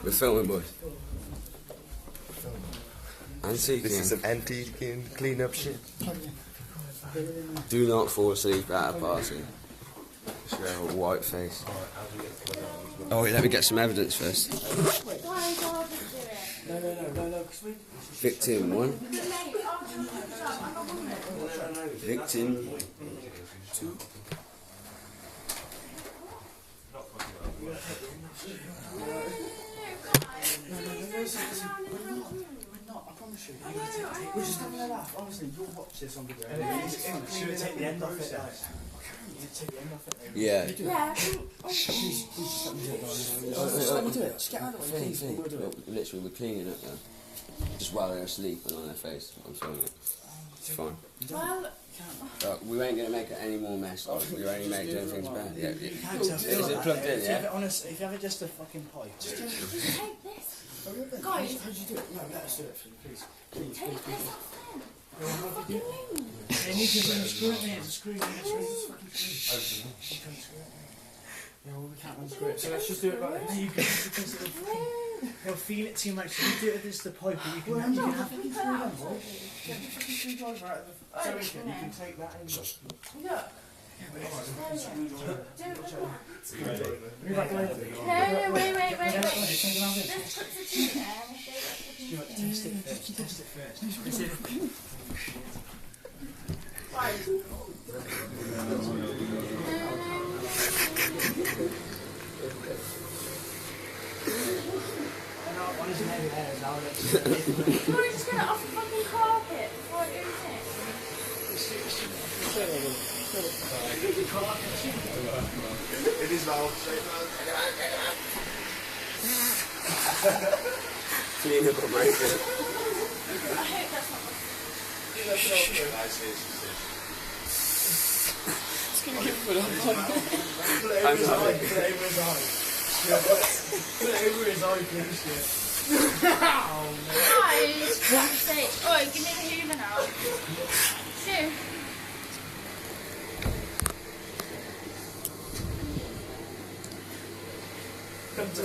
We're filming, boys. Antiquing. This is some antiquing clean-up shit. Do not fall asleep at a party. Just have a white face. Oh wait, let me get some evidence first. Victim 1. Victim 2. We're just having a laugh. Honestly, you'll watch this on video. Should we take the end off it? Take the end off it. Yeah. Yeah. Please just let me do it. Just let me do it. Just get out of the way, please. Literally, we're cleaning up now. Just while they're asleep and on their face. I'm filming it. It's fine. We ain't gonna make it any more mess. We're only making things bad. Yeah. Is it plugged in? Yeah. Honestly, if you have it just a fucking pipe. Just take this. Guys, how'd you do it? No, let us do it for you, please. Please. Take this off then. They need to unscrew it, mate. It's a screw. It's fucking screw. Yeah, well, we can't unscrew it. So let's just do it like this. You can because they'll feel it too much. So you do it as the pipe, but you can have a fucking screwdriver. Get the fucking screwdriver out of the so you can take that in. Look. Move back away. Wait. Let's put the tea there. Test it first. Right. One is maybe there as well. You want to just get it off the fucking carpet before it goes in? It is loud. Clean up operation. I hope that's not It's gonna get put on. Put it over his eye, please. Oh, no. Guys, for fuck's sake. Oi, give me the hoover now. Shoo. It's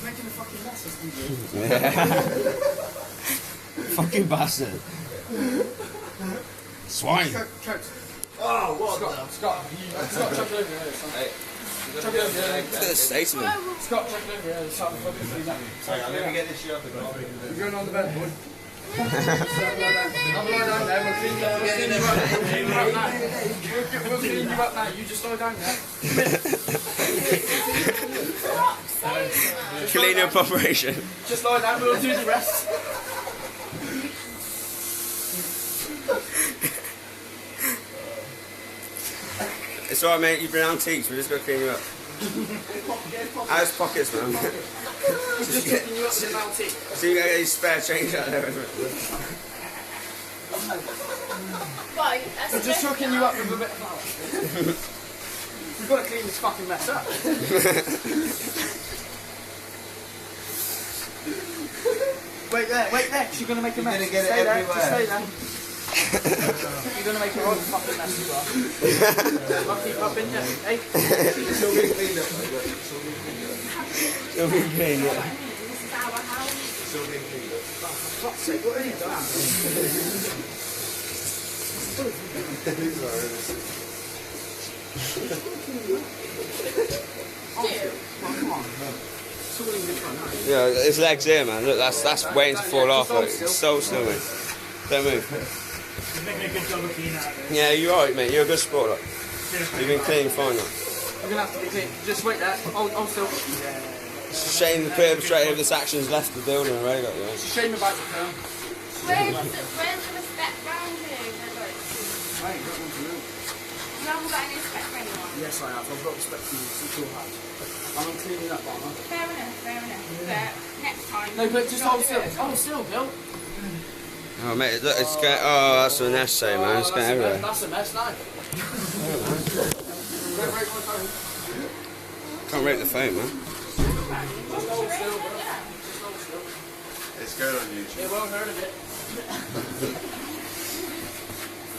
making a fucking mess, isn't it? Fucking bastard. Swine. Oh, what? Scott, chuck it over here. Hey. Chuck it over here. Look at the state of him. Scott, chuck it over here. It's time to fucking clean up. Let me get this shit up again. You're going on the bed, boy. I'll lie down there. We'll clean you up. We'll clean you up now. You just lie down there. Clean up operation. Just lie down. We'll do the rest. It's alright, mate. You've been antiques. We're just gonna clean you up. How's pockets, man? Just picking you up with an antique. So you got any spare change out there? Right, We're just hooking you up with a bit of flour. We've got to clean this fucking mess up. Wait there, because you're going to make a mess. You're going to get stay it there, everywhere. just stay there. You're going to make a right fucking mess as well. I'll keep up in you. Hey. It's all being cleaned up. It'll be clean, yeah. This is our house. It's all being cleaned up. For fuck's sake, what have you done? Come on. Yeah, his legs here, man. Look, that's waiting to fall off. Look. It's so still, mate. Don't move. You're making a good job of cleaning out there. Yeah, you're alright, mate. You're a good sport, look. You've been clean fine, look. We're going to have to be clean. Just wait there. Hold still. It's a shame the perpetrator of this action's left the building already, got you. It's a shame about the film. Where's the respect round here? I ain't got one for you. You haven't got any respect for anyone? Yes, I have. I've got respect for you. It's all right. I'm cleaning up, aren't I? Fair enough. But next time... No, but just hold still. Hold still, Bill. Oh, mate, look, it's going. Oh, that's an essay, man. It's going everywhere. That's a mess now. Can't rate the phone, man. Just hold still, Bill. Just hold still. It's going on YouTube. They won't heard of it.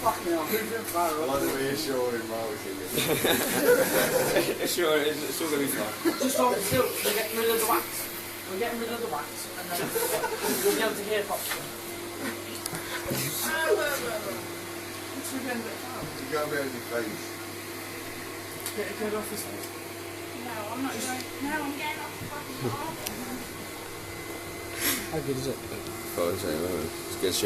Fucking hell, who's in I like the reassuring motion. Sure, it's all going to be fine. Just hold it still, we're getting rid of the wax. We're getting rid of the wax, and then you'll be able to hear properly. What's again a bit loud? You got to be on your face. Get off his face. No, I'm not going. No, I'm getting off the fucking car. How good is it? Oh, it's good shit.